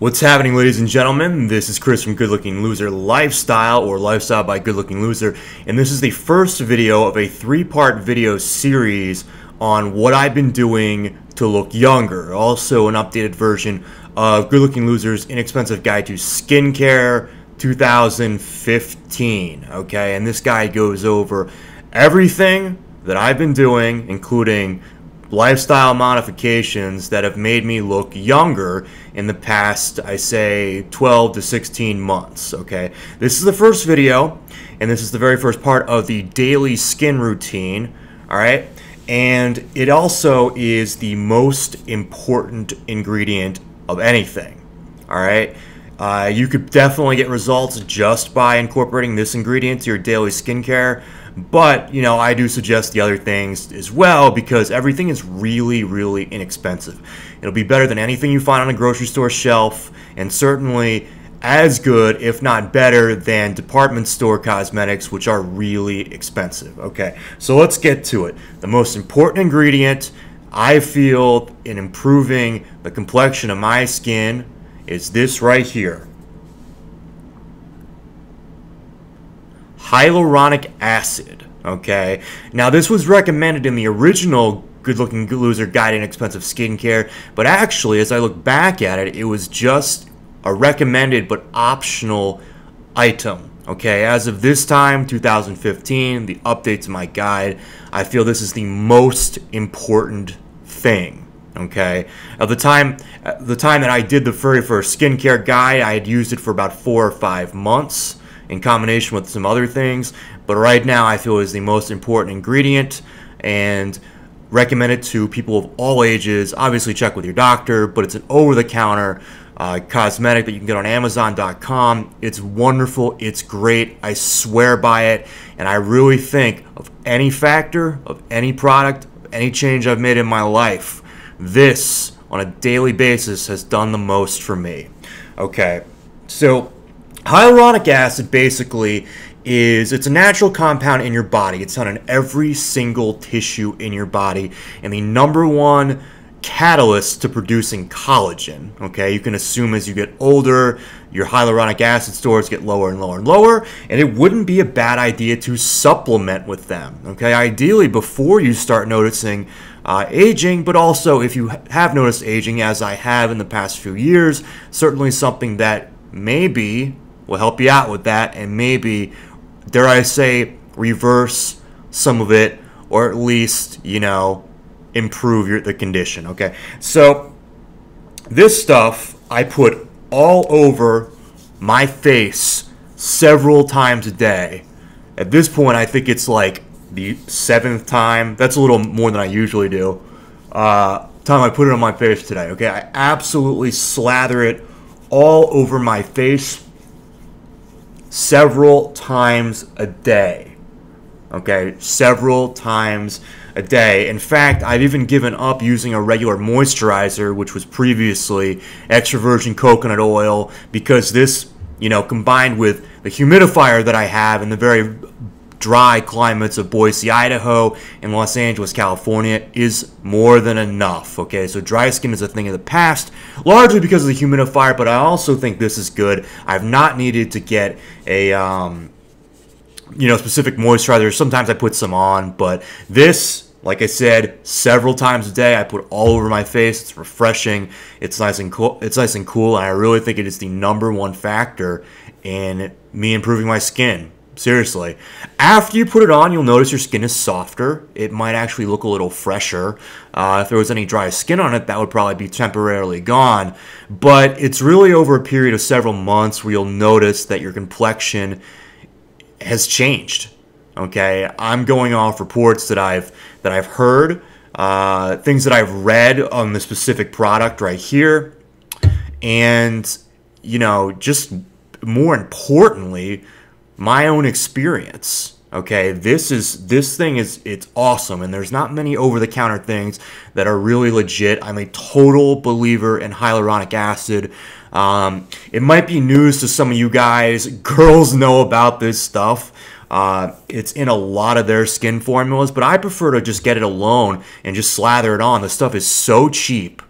What's happening, ladies and gentlemen? This is Chris from Good Looking Loser Lifestyle, or Lifestyle by Good Looking Loser, and this is the first video of a three-part video series on what I've been doing to look younger. Also an updated version of Good Looking Loser's Inexpensive Guide to Skincare 2015. Okay, and this guide goes over everything that I've been doing, including lifestyle modifications that have made me look younger in the past, I say, 12 to 16 months, okay? This is the first video, and this is the very first part of the daily skin routine, all right? And it also is the most important ingredient of anything, all right? You could definitely get results just by incorporating this ingredient to your daily skincare, but, you know, I do suggest the other things as well because everything is really, really inexpensive. It'll be better than anything you find on a grocery store shelf, and certainly as good, if not better, than department store cosmetics, which are really expensive. Okay, so let's get to it. The most important ingredient I feel in improving the complexion of my skin is this right here. Hyaluronic acid, okay? Now, this was recommended in the original Good Looking Loser Guide to Inexpensive Skincare, but actually, as I look back at it, it was just a recommended but optional item, okay? As of this time, 2015, the update to my guide, I feel this is the most important thing, okay? At the time that I did the very first skincare guide, I had used it for about 4 or 5 months, in combination with some other things, but right now I feel is the most important ingredient and recommend it to people of all ages. Obviously check with your doctor, but it's an over-the-counter cosmetic that you can get on Amazon.com. It's wonderful, it's great, I swear by it, and I really think of any factor, of any product, of any change I've made in my life, this on a daily basis has done the most for me. Okay, so hyaluronic acid basically it's a natural compound in your body. It's found in every single tissue in your body, and the #1 catalyst to producing collagen. Okay, you can assume as you get older, your hyaluronic acid stores get lower and lower and lower, and it wouldn't be a bad idea to supplement with them. Okay, ideally before you start noticing aging, but also if you have noticed aging, as I have in the past few years, certainly something that maybe will help you out with that, and maybe, dare I say, reverse some of it, or at least, you know, improve the condition, okay? So, this stuff I put all over my face several times a day. At this point, I think it's like the 7th time. That's a little more than I usually do. Time I put it on my face today, okay? I absolutely slather it all over my face several times a day, okay? Several times a day. In fact, I've even given up using a regular moisturizer, which was previously extra virgin coconut oil, because this, you know, combined with the humidifier that I have in the very dry climates of Boise, Idaho, and Los Angeles, California, is more than enough, okay? So dry skin is a thing of the past, largely because of the humidifier, but I also think this is good. I've not needed to get a, you know, specific moisturizer. Sometimes I put some on, but this, like I said, several times a day, I put all over my face. It's refreshing. It's nice and cool. It's nice and cool, and I really think it is the #1 factor in me improving my skin. Seriously. After you put it on, you'll notice your skin is softer. It might actually look a little fresher. If there was any dry skin on it, that would probably be temporarily gone. But it's really over a period of several months where you'll notice that your complexion has changed. Okay? I'm going off reports that I've heard, things that I've read on the specific product right here, and, you know, just more importantly, my own experience. Okay, this thing is, it's awesome, and there's not many over-the-counter things that are really legit. I'm a total believer in hyaluronic acid. It might be news to some of you guys. Girls know about this stuff. It's in a lot of their skin formulas, but I prefer to just get it alone and just slather it on. The stuff is so cheap.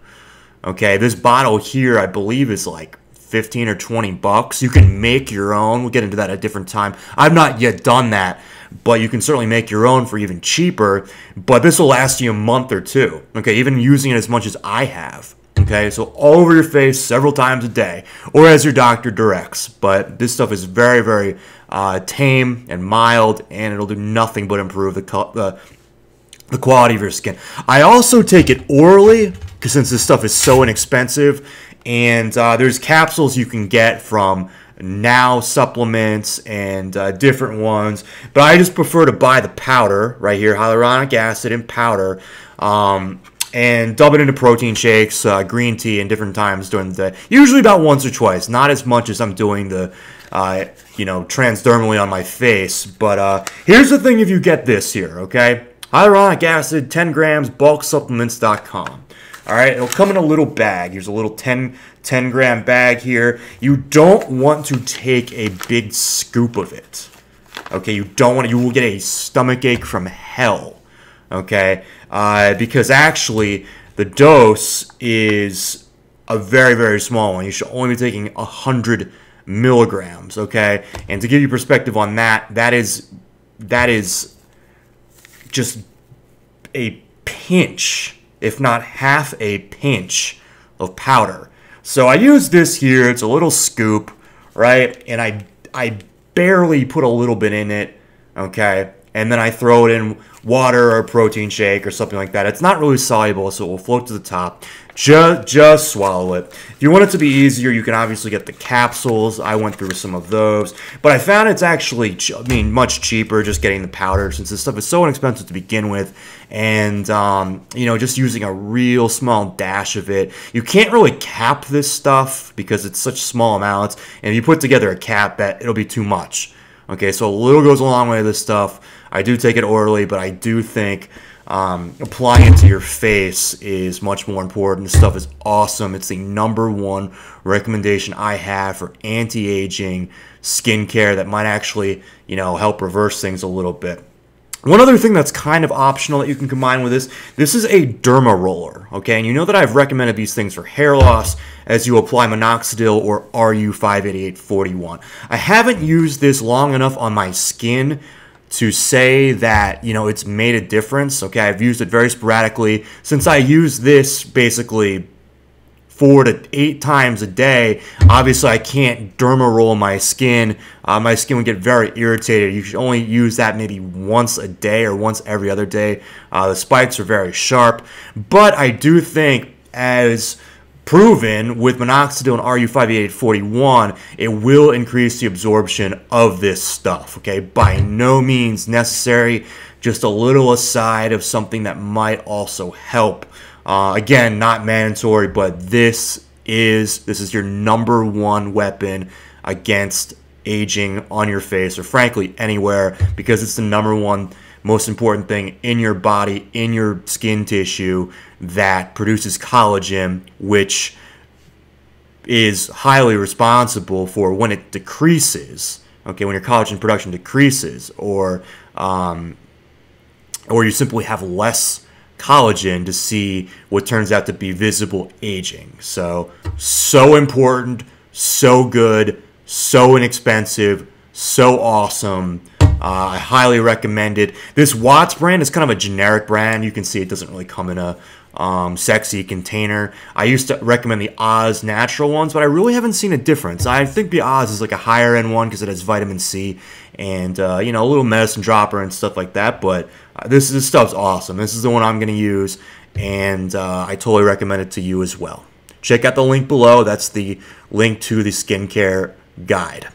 Okay, this bottle here, I believe, is like 15 or 20 bucks. You can make your own. We'll get into that at a different time. I've not yet done that, but you can certainly make your own for even cheaper. But this will last you a month or two. Okay, even using it as much as I have. Okay, so all over your face several times a day, or as your doctor directs. But this stuff is very, very tame and mild, and it'll do nothing but improve the quality of your skin. I also take it orally, because since this stuff is so inexpensive, and there's capsules you can get from Now supplements and different ones, but I just prefer to buy the powder right here, hyaluronic acid in powder, and dub it into protein shakes, green tea, and different times during the day. Usually about once or twice, not as much as I'm doing the, transdermally on my face. But here's the thing if you get this here, okay? Hyaluronic acid, 10 grams, bulksupplements.com. All right, it'll come in a little bag. Here's a little 10-gram bag here. You don't want to take a big scoop of it. Okay, you don't want to. You will get a stomachache from hell. Okay, because actually the dose is a very, very small one. You should only be taking 100 milligrams. Okay, and to give you perspective on that, that is just a pinch, if not half a pinch of powder. So I use this here. It's a little scoop, right? And I barely put a little bit in it, okay? And then I throw it in water or a protein shake or something like that. It's not really soluble, so it will float to the top. Just swallow it. If you want it to be easier, you can obviously get the capsules. I went through some of those. But I found it's actually, much cheaper just getting the powder since this stuff is so inexpensive to begin with. And, just using a real small dash of it. You can't really cap this stuff because it's such small amounts. And if you put together a cap, it'll be too much. Okay, so a little goes a long way with this stuff. I do take it orally, but I do think applying it to your face is much more important. This stuff is awesome. It's the #1 recommendation I have for anti-aging skincare that might actually, help reverse things a little bit. One other thing that's kind of optional that you can combine with this is a derma roller, okay? And you know that I've recommended these things for hair loss as you apply minoxidil or RU58841. I haven't used this long enough on my skin to say that, it's made a difference, okay? I've used it very sporadically. Since I use this basically 4 to 8 times a day, obviously I can't derma roll my skin. My skin would get very irritated. You should only use that maybe once a day or once every other day. The spikes are very sharp, but I do think, as proven with minoxidil and RU58841, it will increase the absorption of this stuff, okay? By no means necessary, just a little aside of something that might also help. Again, not mandatory, but this is your #1 weapon against aging on your face, or frankly anywhere, because it's the #1 most important thing in your body, in your skin tissue, that produces collagen, which is highly responsible for when it decreases, okay, when your collagen production decreases, or you simply have less collagen, to see what turns out to be visible aging. So important, so good, so inexpensive, so awesome. I highly recommend it. This Watts brand is kind of a generic brand. You can see it doesn't really come in a sexy container. I used to recommend the Oz natural ones, but I really haven't seen a difference. I think the Oz is like a higher end one because it has vitamin C and a little medicine dropper and stuff like that. But this stuff's awesome. This is the one I'm going to use, and I totally recommend it to you as well. Check out the link below. That's the link to the skincare guide.